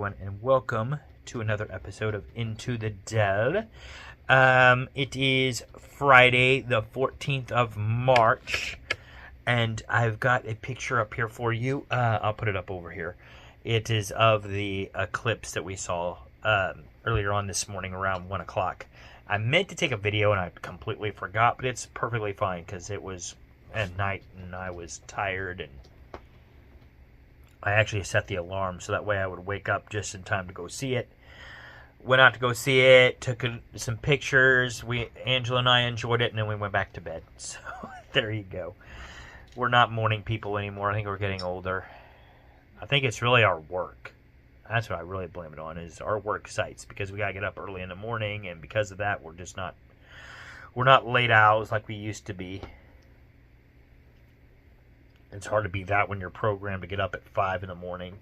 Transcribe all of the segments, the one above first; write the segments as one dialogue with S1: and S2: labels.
S1: everyone, and welcome to another episode of Into the Dell. It is Friday, the 14th of March, and I've got a picture up here for you. I'll put it up over here. It is of the eclipse that we saw earlier on this morning around 1 o'clock. I meant to take a video, and I completely forgot, but it's perfectly fine because it was at night, and I was tired, and I actually set the alarm so that way I would wake up just in time to go see it. Went out to go see it, took some pictures. Angela and I enjoyed it, and then we went back to bed. So there you go. We're not morning people anymore. I think we're getting older. I think it's really our work. That's what I really blame it on, is our work sites, because we gotta get up early in the morning, and because of that, we're not late owls like we used to be. It's hard to be that when you're programmed to get up at 5 in the morning.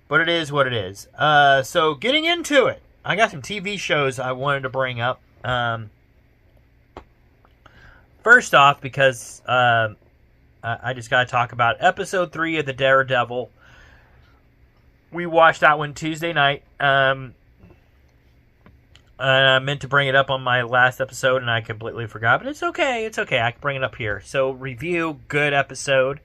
S1: But it is what it is. So getting into it. I got some TV shows I wanted to bring up. First off, because I just got to talk about episode 3 of the Daredevil. We watched that one Tuesday night. I meant to bring it up on my last episode, and I completely forgot. But it's okay. It's okay. I can bring it up here. So, review, good episode.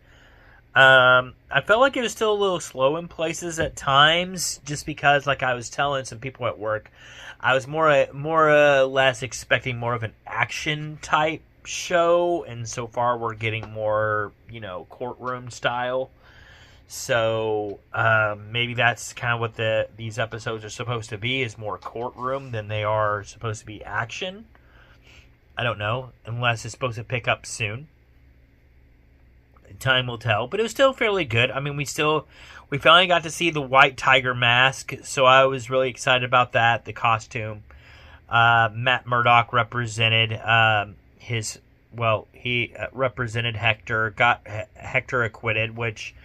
S1: I felt like it was still a little slow in places at times, just because, like I was telling some people at work, I was more or less expecting more of an action-type show, and so far we're getting more, courtroom style. So maybe that's kind of what these episodes are supposed to be, is more courtroom than they are supposed to be action. I don't know, unless it's supposed to pick up soon. Time will tell, but it was still fairly good. I mean, we finally got to see the white tiger mask, so I was really excited about that. The costume. Matt Murdock represented he represented Hector, got Hector acquitted, which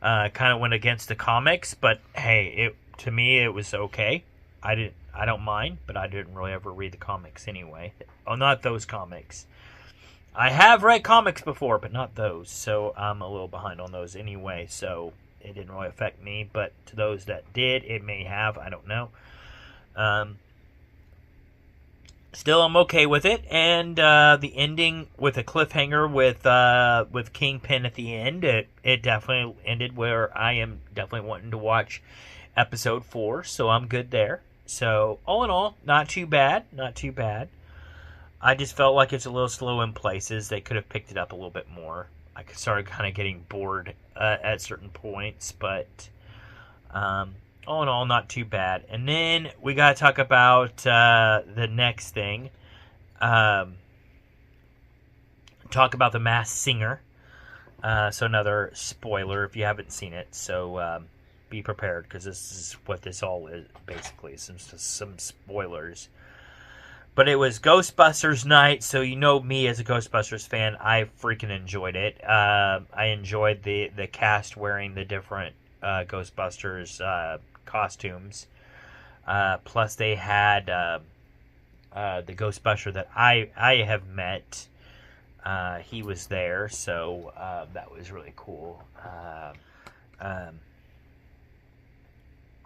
S1: kind of went against the comics, but hey, to me it was okay. I don't mind, but I didn't really ever read the comics anyway. Oh, not those comics. I have read comics before, but not those, so I'm a little behind on those anyway, so it didn't really affect me, but to those that did, it may have, I don't know. Still, I'm okay with it, and the ending with a cliffhanger with Kingpin at the end, it definitely ended where I am definitely wanting to watch episode 4, so I'm good there. So, all in all, not too bad. I just felt like it's a little slow in places. They could have picked it up a little bit more. I started kind of getting bored at certain points, but all in all, not too bad. And then we got to talk about the next thing. Talk about The Masked Singer. So another spoiler if you haven't seen it. So be prepared, because this is what this all is, basically. Some spoilers. But it was Ghostbusters night, so you know me as a Ghostbusters fan. I freaking enjoyed it. I enjoyed the cast wearing the different Ghostbusters costumes. Plus they had the Ghostbuster that I have met. He was there, so that was really cool.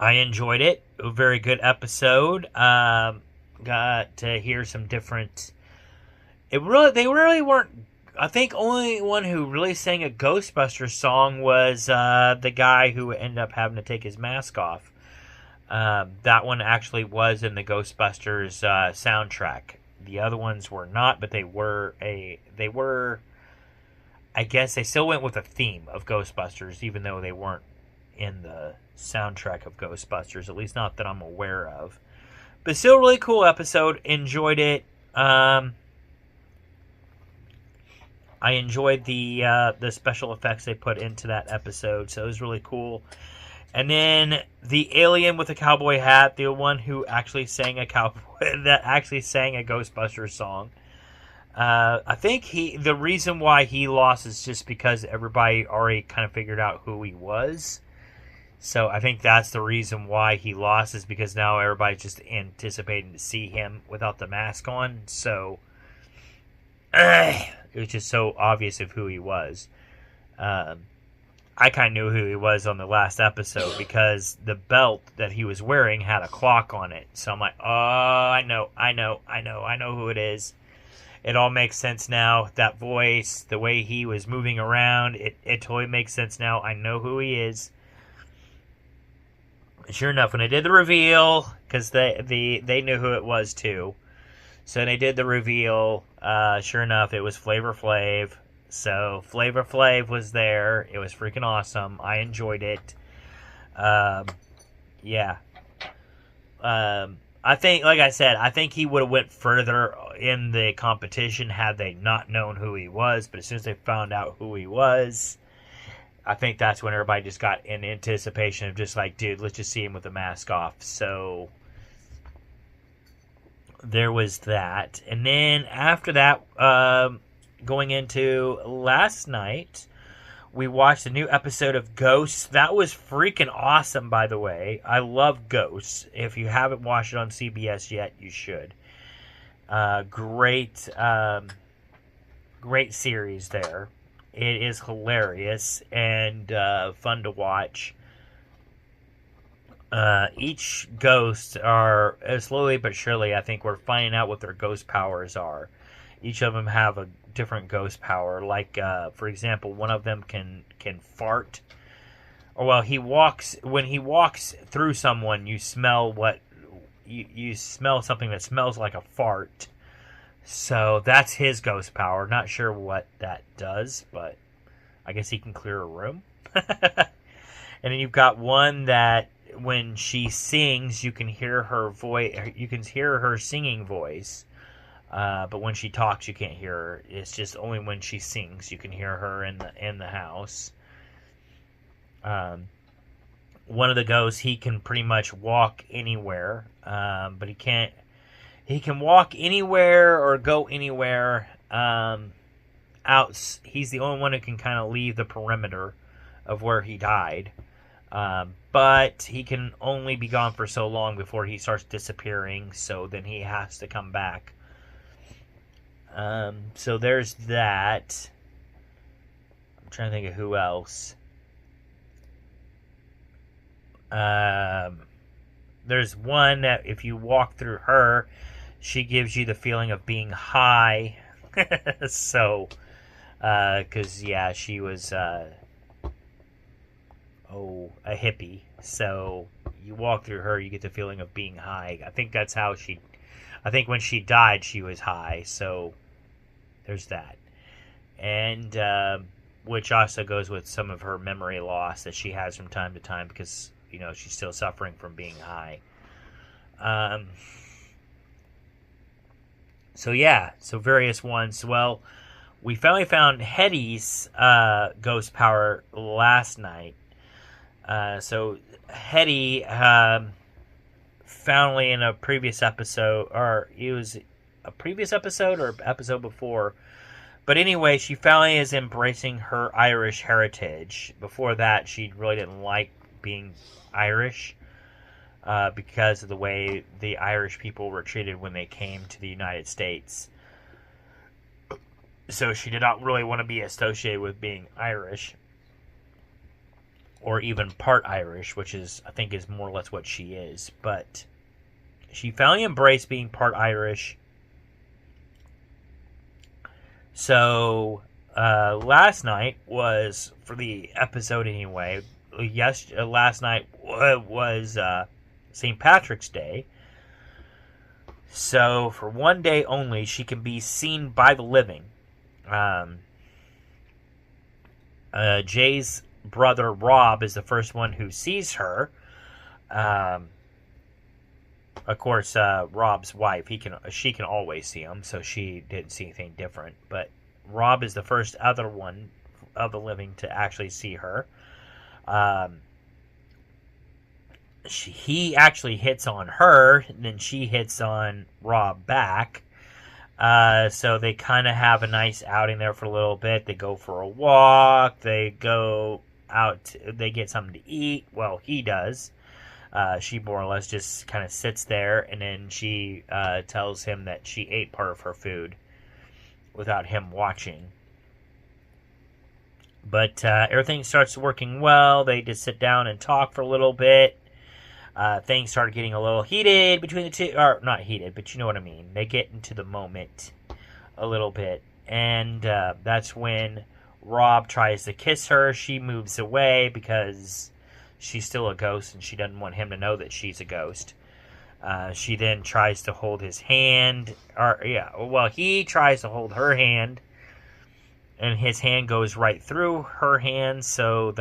S1: I enjoyed it. A very good episode. Got to hear some different. They really weren't. I think only one who really sang a Ghostbusters song was the guy who ended up having to take his mask off. That one actually was in the Ghostbusters soundtrack. The other ones were not, but they were. I guess they still went with a theme of Ghostbusters, even though they weren't in the soundtrack of Ghostbusters. At least not that I'm aware of. But still, really cool episode. Enjoyed it. I enjoyed the special effects they put into that episode, so it was really cool. And then the alien with the cowboy hat, the one who actually sang a Ghostbusters song. I think the reason why he lost is just because everybody already kind of figured out who he was. So I think that's the reason why he lost, is because now everybody's just anticipating to see him without the mask on. So it was just so obvious of who he was. I kind of knew who he was on the last episode because the belt that he was wearing had a clock on it. So I'm like, oh, I know who it is. It all makes sense now. That voice, the way he was moving around, it totally makes sense now. I know who he is. Sure enough, when they did the reveal, because they knew who it was too. So they did the reveal. Sure enough, it was Flavor Flav. So Flavor Flav was there. It was freaking awesome. I enjoyed it. Yeah. I think, like I said, I think he would have went further in the competition had they not known who he was. But as soon as they found out who he was, I think that's when everybody just got in anticipation of just like, dude, let's just see him with the mask off. So there was that. And then after that, going into last night, we watched a new episode of Ghosts. That was freaking awesome, by the way. I love Ghosts. If you haven't watched it on CBS yet, you should. Great series there. It is hilarious and fun to watch. Each ghost are slowly but surely, I think we're finding out what their ghost powers are. Each of them have a different ghost power. Like, for example, one of them can fart. Or well, when he walks through someone, you smell you smell something that smells like a fart. So that's his ghost power. Not sure what that does, but I guess he can clear a room. And then you've got one that when she sings, you can hear her voice. You can hear her singing voice. But when she talks, you can't hear her. It's just only when she sings you can hear her in the house. One of the ghosts, he can pretty much walk anywhere, but he can't. He can walk anywhere or go anywhere. He's the only one who can kind of leave the perimeter of where he died. But he can only be gone for so long before he starts disappearing. So then he has to come back. So there's that. I'm trying to think of who else. There's one that if you walk through her, she gives you the feeling of being high. So, because, yeah, she was, a hippie. So you walk through her, you get the feeling of being high. I think that's how I think when she died, she was high. So there's that. And, which also goes with some of her memory loss that she has from time to time because, she's still suffering from being high. So various ones. Well, we finally found Hetty's ghost power last night. So Hetty, finally in a previous episode, or it was a previous episode or episode before. But anyway, she finally is embracing her Irish heritage. Before that, she really didn't like being Irish. Because of the way the Irish people were treated when they came to the United States. So she did not really want to be associated with being Irish. Or even part Irish, which I think is more or less what she is. But she finally embraced being part Irish. So last night was, for the episode anyway, last night was St. Patrick's Day. So, for one day only, she can be seen by the living. Jay's brother, Rob, is the first one who sees her. Of course, Rob's wife, she can always see him, so she didn't see anything different. But Rob is the first other one of the living to actually see her. He actually hits on her, and then she hits on Rob back. So they kind of have a nice outing there for a little bit. They go for a walk. They go out. They get something to eat. Well, he does. She more or less just kind of sits there, and then she tells him that she ate part of her food without him watching. But everything starts working well. They just sit down and talk for a little bit. Things start getting a little heated between the two. Or, not heated, but you know what I mean. They get into the moment a little bit. And that's when Rob tries to kiss her. She moves away because she's still a ghost and she doesn't want him to know that she's a ghost. She then tries to hold his hand. He tries to hold her hand. And his hand goes right through her hand, so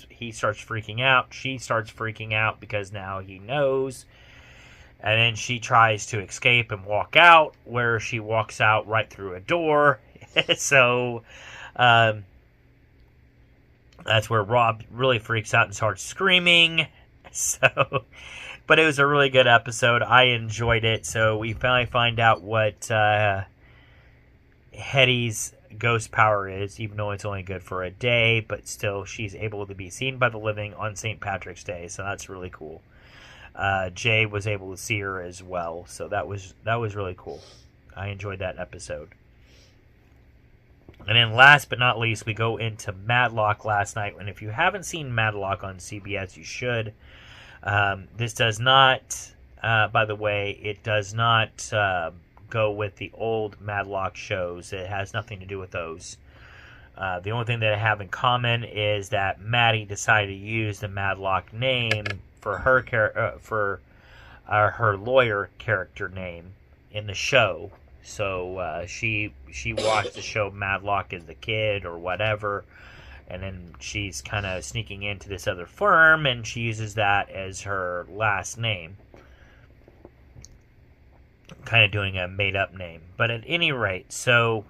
S1: he starts freaking out. She starts freaking out because now he knows. And then she tries to escape and walk out, where she walks out right through a door. So that's where Rob really freaks out and starts screaming. So, but it was a really good episode. I enjoyed it. So we finally find out what Hetty's ghost power is, even though it's only good for a day, but still she's able to be seen by the living on St. Patrick's Day, so that's really cool. Jay was able to see her as well, so that was really cool. I enjoyed that episode. And then last but not least, we go into Matlock last night, and if you haven't seen Matlock on CBS, you should. This does not, by the way, it does not go with the old Matlock shows. It has nothing to do with those. The only thing that I have in common is that Maddie decided to use the Matlock name for her lawyer character name in the show. So she watched the show Matlock as a kid or whatever, and then she's kind of sneaking into this other firm, and she uses that as her last name. Kind of doing a made-up name. But at any rate, so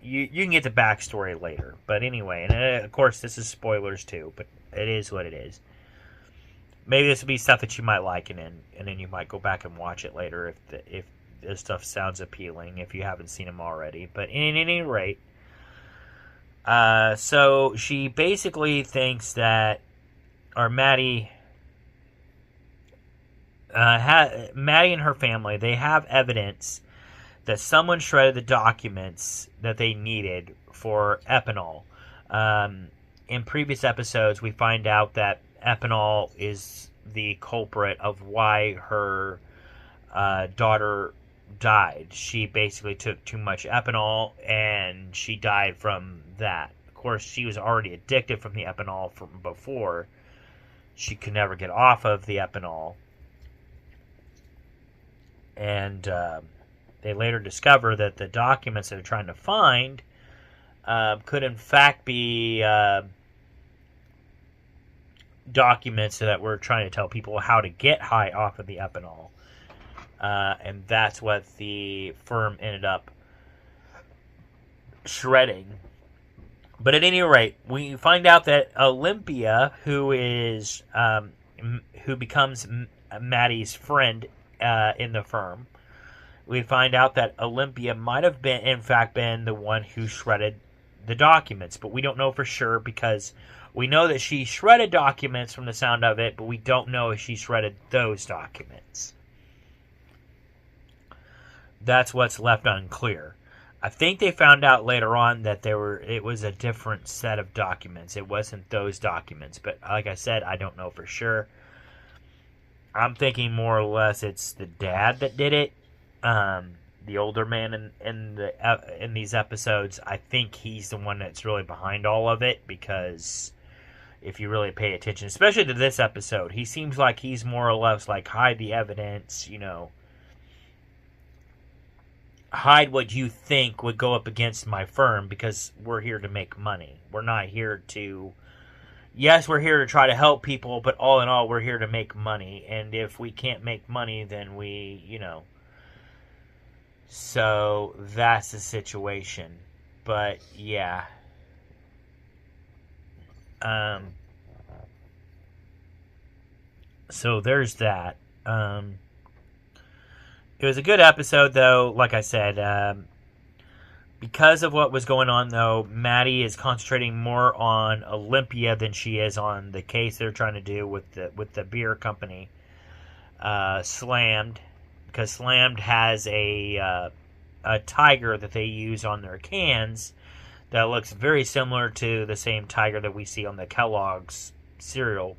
S1: you can get the backstory later. But anyway, and of course this is spoilers too, but it is what it is. Maybe this will be stuff that you might like, and then you might go back and watch it later if this stuff sounds appealing, if you haven't seen them already. But at any rate, so she basically thinks that, or Maddie and her family, they have evidence that someone shredded the documents that they needed for Epinol. In previous episodes, we find out that Epinol is the culprit of why her daughter died. She basically took too much Epinol, and she died from that. Of course, she was already addicted from the Epinol from before. She could never get off of the Epinol. And they later discover that the documents they're trying to find could in fact be documents that were trying to tell people how to get high off of the Epinol. And that's what the firm ended up shredding. But at any rate, we find out that Olympia, who becomes Maddie's friend in the firm, we find out that Olympia might have been, in fact, been the one who shredded the documents, but we don't know for sure, because we know that she shredded documents from the sound of it, but we don't know if she shredded those documents. That's what's left unclear. I think they found out later on that it was a different set of documents. It wasn't those documents, but like I said, I don't know for sure. I'm thinking more or less it's the dad that did it. The older man in these episodes. I think he's the one that's really behind all of it, because if you really pay attention, especially to this episode, he seems like he's more or less like, hide the evidence, hide what you think would go up against my firm, because we're here to make money. We're not here to... Yes, we're here to try to help people, but all in all, we're here to make money. And if we can't make money, then we, So, that's the situation. But, yeah. So, there's that. It was a good episode, though, like I said. Because of what was going on, though, Maddie is concentrating more on Olympia than she is on the case they're trying to do with the beer company, Slammed, because Slammed has a tiger that they use on their cans that looks very similar to the same tiger that we see on the Kellogg's cereal.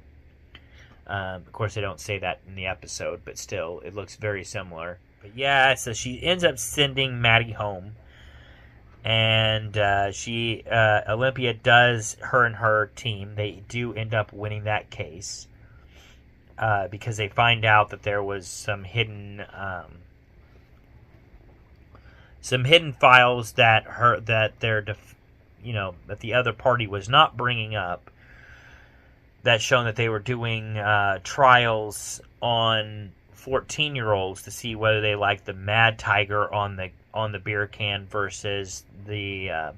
S1: Of course, they don't say that in the episode, but still, it looks very similar. But yeah, so she ends up sending Maddie home. And Olympia does, her and her team, they do end up winning that case. Because they find out that there was some hidden files that that the other party was not bringing up, that shown that they were doing trials on 14-year-olds to see whether they liked the Mad Tiger on the beer can versus the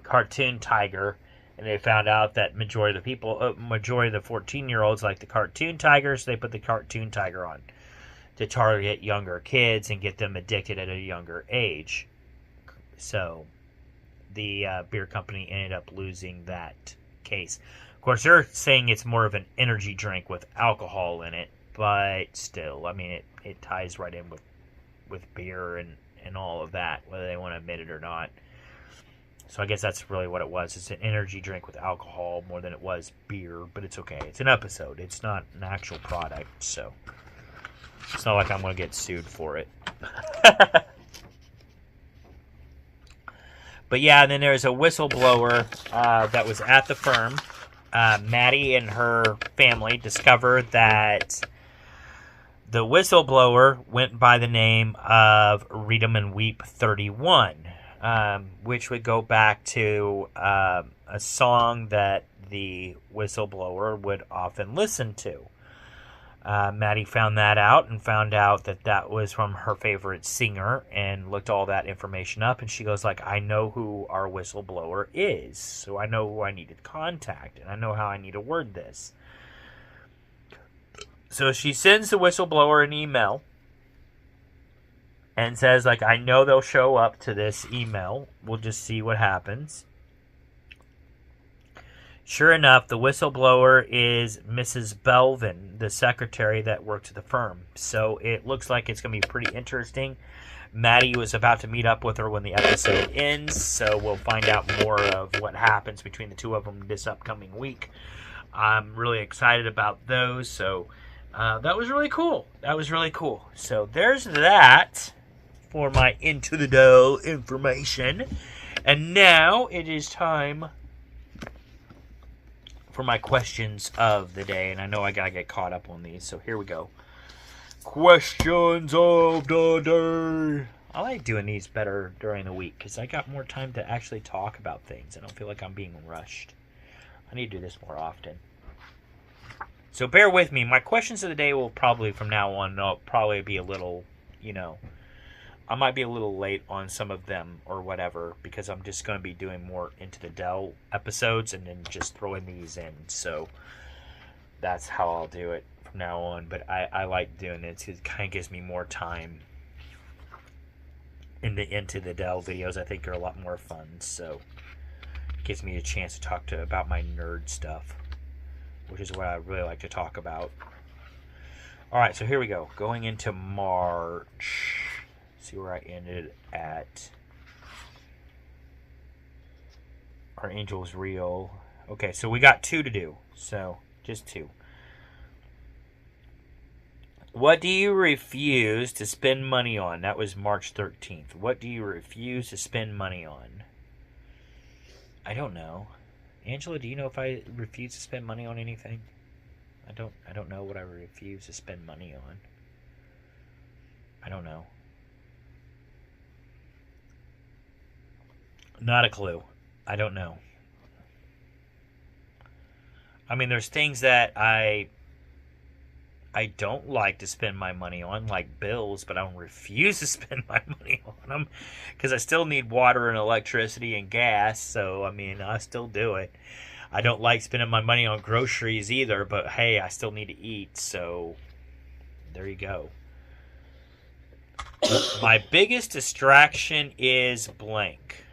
S1: cartoon tiger. And they found out that majority of the 14-year-olds like the cartoon tiger, so they put the cartoon tiger on to target younger kids and get them addicted at a younger age. So the beer company ended up losing that case. Of course, they're saying it's more of an energy drink with alcohol in it, but still, I mean, it ties right in with beer and all of that, whether they want to admit it or not. So I guess that's really what it was. It's an energy drink with alcohol more than it was beer, but it's okay. It's an episode. It's not an actual product, so it's not like I'm going to get sued for it. But yeah, and then there's a whistleblower that was at the firm. Maddie and her family discovered that the whistleblower went by the name of Read 'em and Weep 31. Which would go back to a song that the whistleblower would often listen to. Maddie found that out and found out that was from her favorite singer and looked all that information up, and she goes like, I know who our whistleblower is, so I know who I need to contact, and I know how I need to word this. So she sends the whistleblower an email and says, like, I know they'll show up to this email. We'll just see what happens. Sure enough, the whistleblower is Mrs. Belvin, the secretary that works at the firm. So it looks like it's going to be pretty interesting. Maddie was about to meet up with her when the episode ends, so we'll find out more of what happens between the two of them this upcoming week. I'm really excited about those, so that was really cool. So there's that for my Into the Dell information. And now it is time for my questions of the day. And I know I gotta get caught up on these, so here we go. Questions of the day. I like doing these better during the week because I got more time to actually talk about things. I don't feel like I'm being rushed. I need to do this more often. So bear with me. My questions of the day will probably, from now on, probably be a little, I might be a little late on some of them or whatever because I'm just going to be doing more Into the Dell episodes and then just throwing these in. So that's how I'll do it from now on. But I like doing it. It kind of gives me more time. Into the Dell videos, I think, are a lot more fun. So it gives me a chance to talk about my nerd stuff, which is what I really like to talk about. Alright, so here we go. Going into March. See where I ended at. Our angel is real. Okay, so we got 2 to do. So, just 2. What do you refuse to spend money on? That was March 13th. What do you refuse to spend money on? I don't know. Angela, do you know if I refuse to spend money on anything? I don't know what I refuse to spend money on. I don't know. Not a clue. I don't know. I mean, there's things that I don't like to spend my money on, like bills, but I don't refuse to spend my money on them because I still need water and electricity and gas, so, I mean, I still do it. I don't like spending my money on groceries either, but hey, I still need to eat, so there you go. My biggest distraction is blank.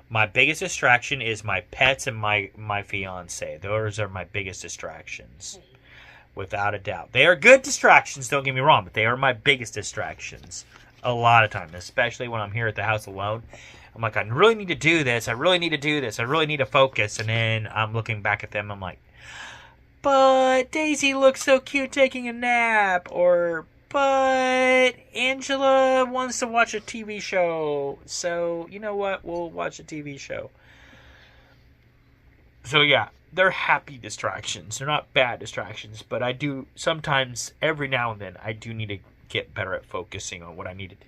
S1: My biggest distraction is my pets and my fiance. Those are my biggest distractions. Without a doubt. They are good distractions, don't get me wrong, but they are my biggest distractions. A lot of time, especially when I'm here at the house alone. I'm like, I really need to do this. I really need to do this. I really need to focus. And then I'm looking back at them. I'm like, but Daisy looks so cute taking a nap. Or, but Angela wants to watch a TV show. So, you know what? We'll watch a TV show. So, yeah, they're happy distractions. They're not bad distractions. But I do, sometimes, every now and then, I do need to get better at focusing on what I need to do.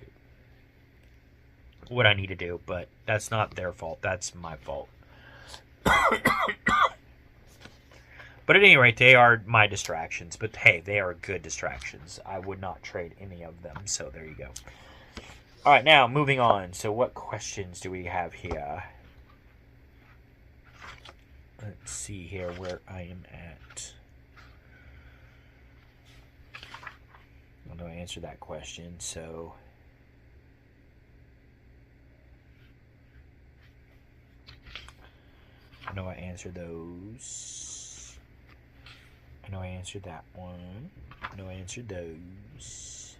S1: But that's not their fault. That's my fault. But at any rate, they are my distractions. But hey, they are good distractions. I would not trade any of them. So there you go. All right, now moving on. So what questions do we have here? Let's see here where I am at. I know I answered that question, so I know I answered those. I know I answered that one. I know I answered those.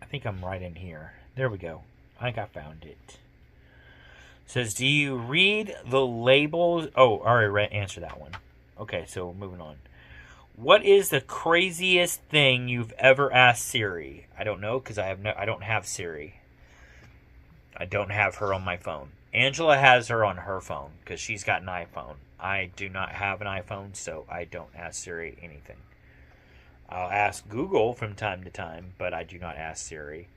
S1: I think I'm right in here. There we go. I think I found it. It says, do you read the labels? Oh, I already answered that one. Okay, so moving on. What is the craziest thing you've ever asked Siri? I don't know because I don't have Siri. I don't have her on my phone. Angela has her on her phone because she's got an iPhone. I do not have an iPhone, so I don't ask Siri anything. I'll ask Google from time to time, but I do not ask Siri.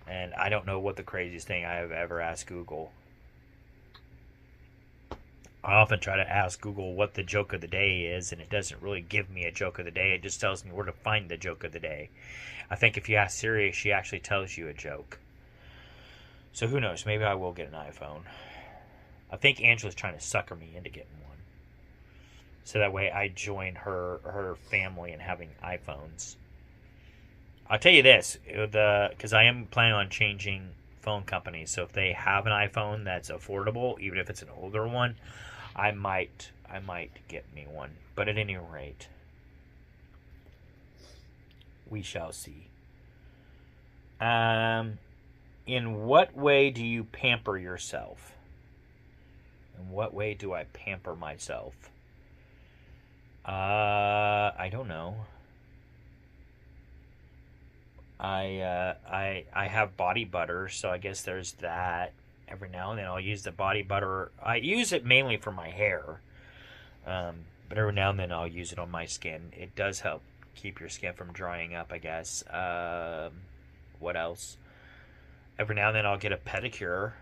S1: And I don't know what the craziest thing I have ever asked Google. I often try to ask Google what the joke of the day is, and it doesn't really give me a joke of the day. It just tells me where to find the joke of the day. I think if you ask Siri, she actually tells you a joke. So who knows? Maybe I will get an iPhone. I think Angela's trying to sucker me into getting one. So that way I join her family in having iPhones. I'll tell you this, because I am planning on changing phone companies. So if they have an iPhone that's affordable, even if it's an older one, I might get me one. But at any rate, we shall see. In what way do you pamper yourself? In what way do I pamper myself? I don't know. I have body butter, so I guess there's that. Every now and then I'll use the body butter. I use it mainly for my hair, but every now and then I'll use it on my skin. It does help keep your skin from drying up, I guess. What else? Every now and then I'll get a pedicure.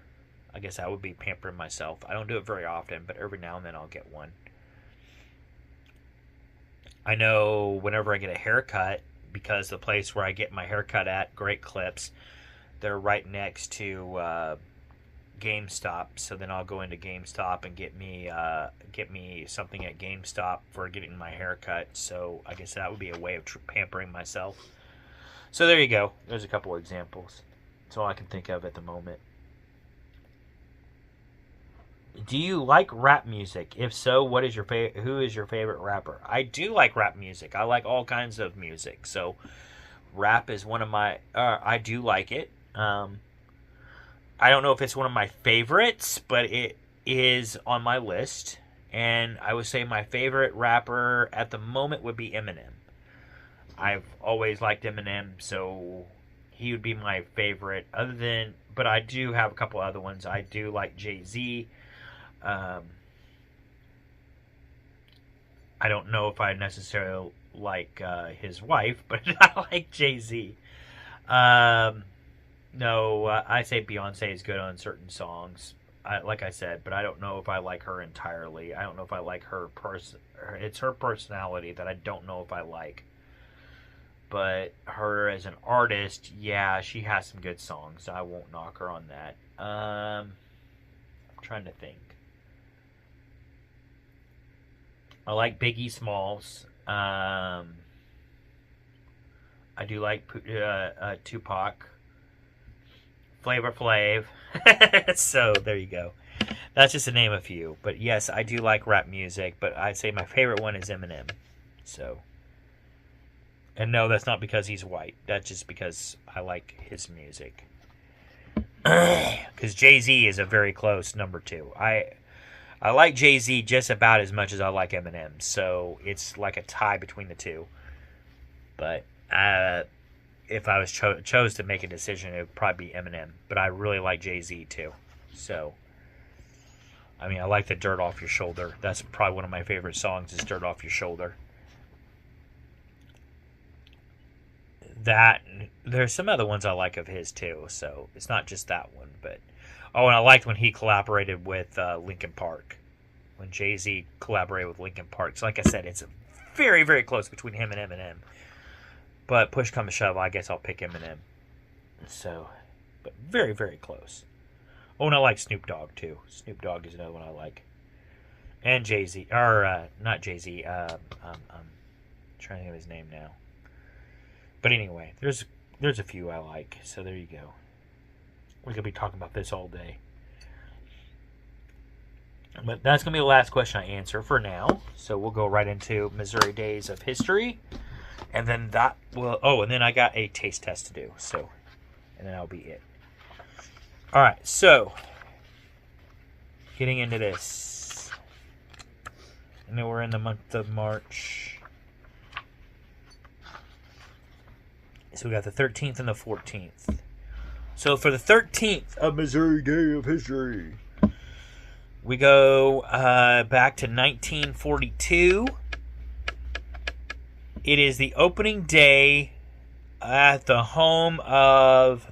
S1: I guess I would be pampering myself. I don't do it very often, but every now and then I'll get one. I know whenever I get a haircut, because the place where I get my haircut at, Great Clips, they're right next to GameStop. So then I'll go into GameStop and get me something at GameStop for getting my haircut. So I guess that would be a way of pampering myself. So there you go. There's a couple of examples. That's all I can think of at the moment. Do you like rap music? If so, what is who is your favorite rapper? I do like rap music. I like all kinds of music. So rap is one of my I do like it. I don't know if it's one of my favorites, but it is on my list. And I would say my favorite rapper at the moment would be Eminem. I've always liked Eminem, so he would be my favorite. But I do have a couple other ones. I do like Jay-Z. I don't know if I necessarily like his wife, but I like Jay-Z. No, I say Beyonce is good on certain songs, like I said, but I don't know if I like her entirely. I don't know if I like her it's her personality that I don't know if I like. But her as an artist, yeah, she has some good songs. I won't knock her on that. I'm trying to think. I like Biggie Smalls. I do like Tupac. Flavor Flav. So, there you go. That's just to name a few. But yes, I do like rap music. But I'd say my favorite one is Eminem. So, And no, that's not because he's white. That's just because I like his music. Because Jay-Z is a very close number 2. I like Jay-Z just about as much as I like Eminem. So it's like a tie between the two. But if I was chose to make a decision, it would probably be Eminem. But I really like Jay-Z too. So, I mean, I like the Dirt Off Your Shoulder. That's probably one of my favorite songs is Dirt Off Your Shoulder. That, there's some other ones I like of his too. So, it's not just that one. But, oh, and I liked when he collaborated with Linkin Park. When Jay-Z collaborated with Linkin Park. So, like I said, it's very, very close between him and Eminem. But push come to shove, I guess I'll pick Eminem. So, but very, very close. Oh, and I like Snoop Dogg, too. Snoop Dogg is another one I like. And Jay-Z. Or, not Jay-Z. I'm trying to think of his name now. But anyway, there's a few I like. So there you go. We could be talking about this all day. But that's going to be the last question I answer for now. So we'll go right into Missouri Days of History. And then that will... Oh, and then I got a taste test to do. So, and then that'll be it. All right, so getting into this. I know we're in the month of March. So we got the 13th and the 14th. So for the 13th of Missouri Day of History, we go back to 1942. It is the opening day at the home of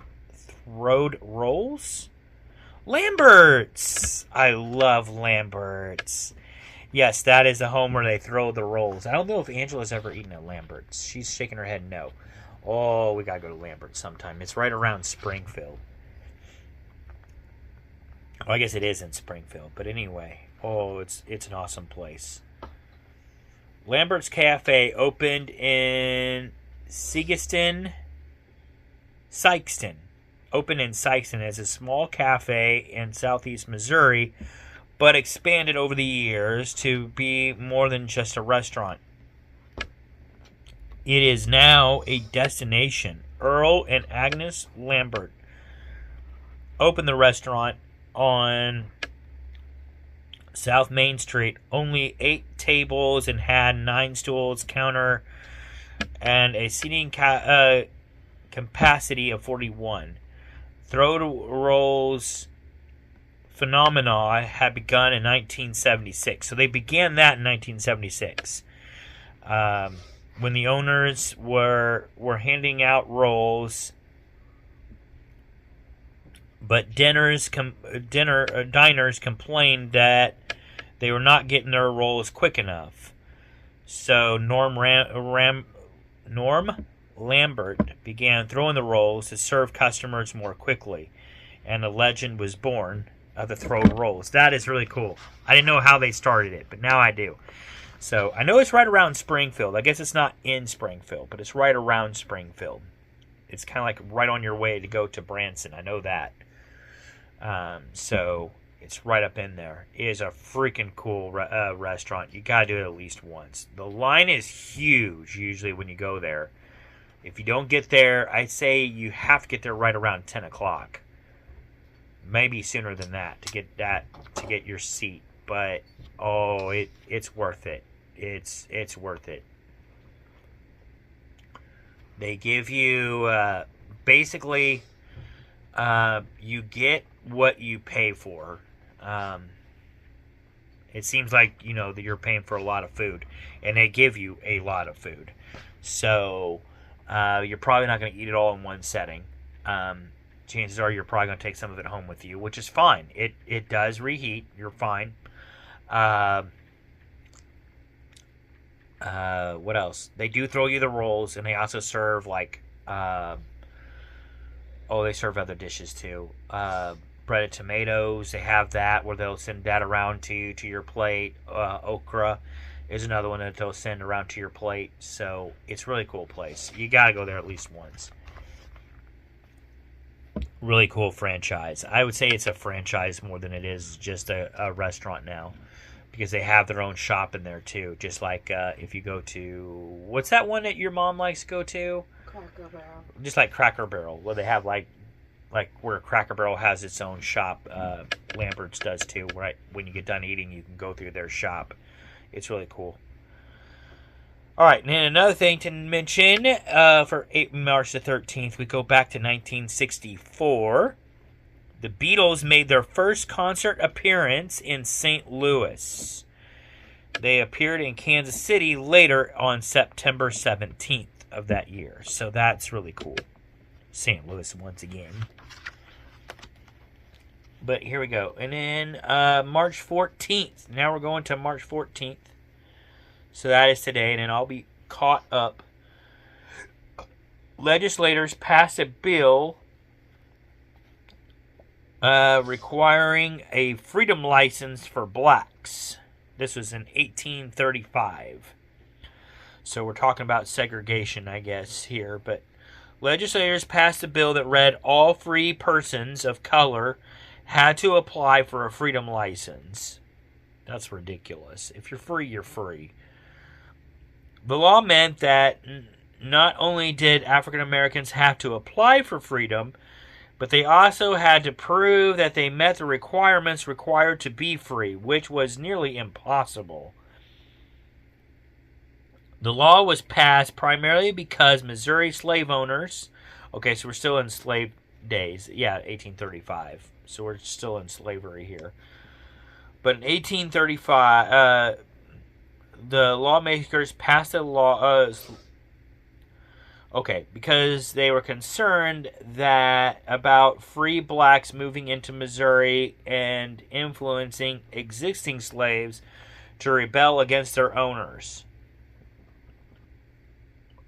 S1: Throwed Rolls? Lambert's! I love Lambert's. Yes, that is the home where they throw the rolls. I don't know if Angela's ever eaten at Lambert's. She's shaking her head no. Oh, we gotta go to Lambert's sometime. It's right around Springfield. Well, I guess it is in Springfield. But anyway, oh, it's an awesome place. Lambert's Cafe opened in Sykeston. Opened in Sykeston as a small cafe in southeast Missouri, but expanded over the years to be more than just a restaurant. It is now a destination. Earl and Agnes Lambert opened the restaurant on South Main Street. Only 8 tables and had 9 stools, counter, and a seating capacity of 41. Throw rolls phenomena had begun in 1976. So they began that in 1976. When the owners were handing out rolls, but diners complained that they were not getting their rolls quick enough. So Norm Lambert began throwing the rolls to serve customers more quickly, and a legend was born of the throw rolls. That is really cool. I didn't know how they started it, but now I do. So I know it's right around Springfield. I guess it's not in Springfield, but it's right around Springfield. It's kind of like right on your way to go to Branson. I know that. So it's right up in there. It is a freaking cool restaurant. You got to do it at least once. The line is huge usually when you go there. If you don't get there, I'd say you have to get there right around 10 o'clock. Maybe sooner than that to get your seat. But oh, it's worth it. It's worth it. They give you basically you get what you pay for. It seems like that you're paying for a lot of food, and they give you a lot of food. So you're probably not going to eat it all in one setting. Chances are you're probably going to take some of it home with you, which is fine. It does reheat. You're fine. What else? They do throw you the rolls, and they also serve they serve other dishes too. Breaded tomatoes. They have that where they'll send that around to your plate. Okra is another one that they'll send around to your plate. So it's a really cool place. You gotta go there at least once. Really cool franchise. I would say it's a franchise more than it is just a restaurant now, because they have their own shop in there too. Just like if you go to, what's that one that your mom likes to go to?
S2: Cracker Barrel.
S1: Just like Cracker Barrel, where they have like where Cracker Barrel has its own shop. Lambert's does too. Right when you get done eating, you can go through their shop. It's really cool. All right, and another thing to mention for March the 13th, we go back to 1964. The Beatles made their first concert appearance in St. Louis. They appeared in Kansas City later on September 17th of that year. So that's really cool. St. Louis once again. But here we go. And then March 14th. Now we're going to March 14th. So that is today. And then I'll be caught up. Legislators passed a bill requiring a freedom license for blacks. This was in 1835. So we're talking about segregation, I guess, here. But legislators passed a bill that read all free persons of color had to apply for a freedom license. That's ridiculous. If you're free, you're free. The law meant that not only did African Americans have to apply for freedom, but they also had to prove that they met the requirements required to be free, which was nearly impossible. The law was passed primarily because Missouri slave owners... Okay, so we're still in slave days. Yeah, 1835. So we're still in slavery here. But in 1835, the lawmakers passed a law... because they were concerned that about free blacks moving into Missouri and influencing existing slaves to rebel against their owners.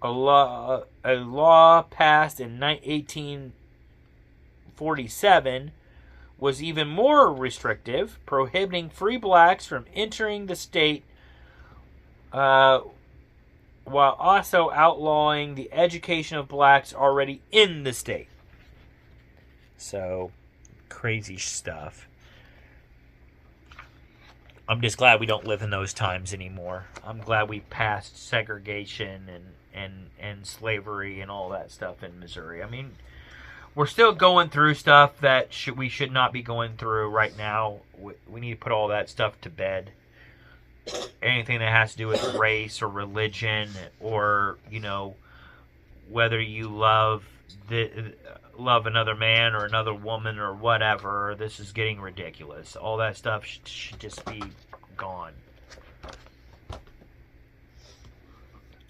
S1: A law passed in 1847 was even more restrictive, prohibiting free blacks from entering the state while also outlawing the education of blacks already in the state. So, crazy stuff. I'm just glad we don't live in those times anymore. I'm glad we passed segregation and slavery and all that stuff in Missouri. I mean, we're still going through stuff that we should not be going through right now. We need to put all that stuff to bed. Anything that has to do with race or religion, or whether you love another man or another woman or whatever, this is getting ridiculous. All that stuff should just be gone.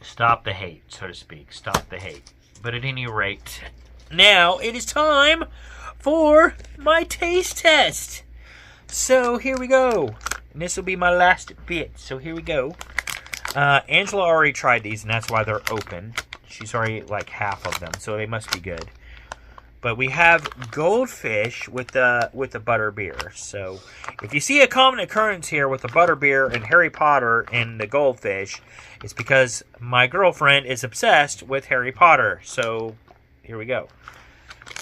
S1: Stop the hate, so to speak. Stop the hate. But at any rate, now it is time for my taste test. So here we go. And this will be my last bit. So here we go. Angela already tried these, and that's why they're open. She's already like half of them, so they must be good. But we have goldfish with the butterbeer. So if you see a common occurrence here with the butterbeer and Harry Potter and the goldfish, it's because my girlfriend is obsessed with Harry Potter. So here we go.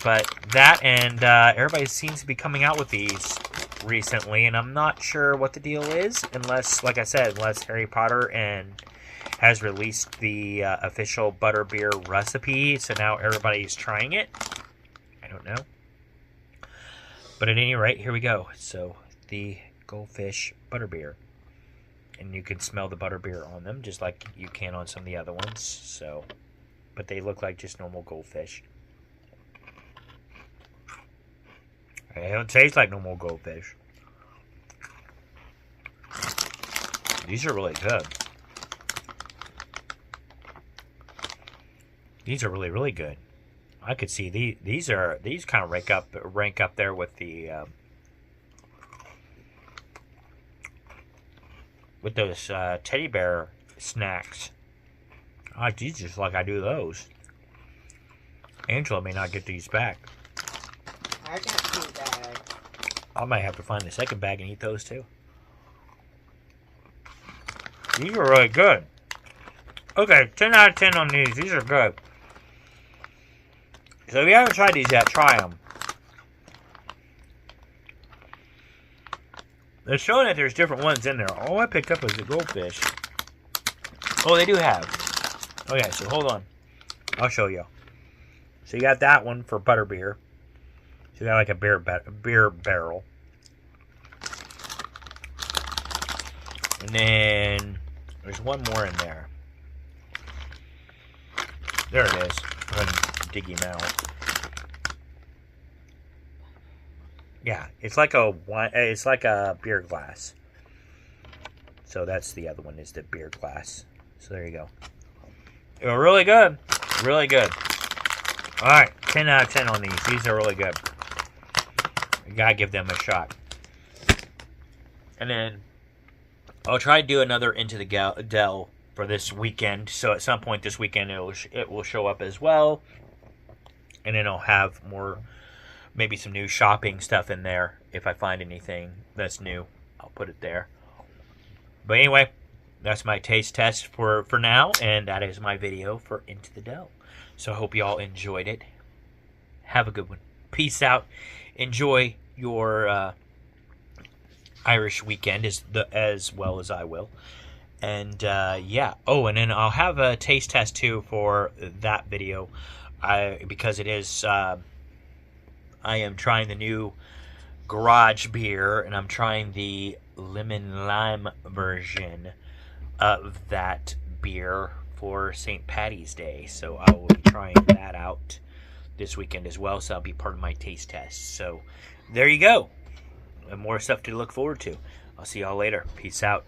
S1: But that, and everybody seems to be coming out with these recently, and I'm not sure what the deal is, unless, like I said, unless Harry Potter has released the official butterbeer recipe, so now everybody's trying it. I don't know. But at any rate, here we go. So, the goldfish butterbeer. And you can smell the butterbeer on them, just like you can on some of the other ones. So, but they look like just normal goldfish. They don't taste like normal goldfish. These are really good. These are really, really good. I could see these kind of rank up there with the with those teddy bear snacks. I like these just like I do those. Angela may not get these back.
S2: I got 2 bags.
S1: I might have to find the second bag and eat those too. These are really good. Okay, 10 out of 10 on these. These are good. So if you haven't tried these yet, try them. They're showing that there's different ones in there. All I picked up was the goldfish. Oh, they do have. Okay, so hold on. I'll show you. So you got that one for butterbeer. So you got like a beer barrel. And then there's one more in there. There it is. I'm gonna dig him out. Yeah, it's like a beer glass. So that's the other one, is the beer glass. So there you go. They were really good. Really good. Alright, 10 out of 10 on these. These are really good. You gotta give them a shot. And then I'll try to do another Into the Dell for this weekend. So at some point this weekend it will show up as well. And then I'll have more, maybe some new shopping stuff in there. If I find anything that's new, I'll put it there. But anyway, that's my taste test for now. And that is my video for Into the Dell. So I hope you all enjoyed it. Have a good one. Peace out. Enjoy your Irish weekend as well as I will. And yeah. Oh, and then I'll have a taste test too for that video. Because it is, I am trying the new garage beer, and I'm trying the lemon lime version of that beer for St. Patty's Day. So I will be trying that out this weekend as well. So that'll be part of my taste test. So there you go. And more stuff to look forward to. I'll see y'all later. Peace out.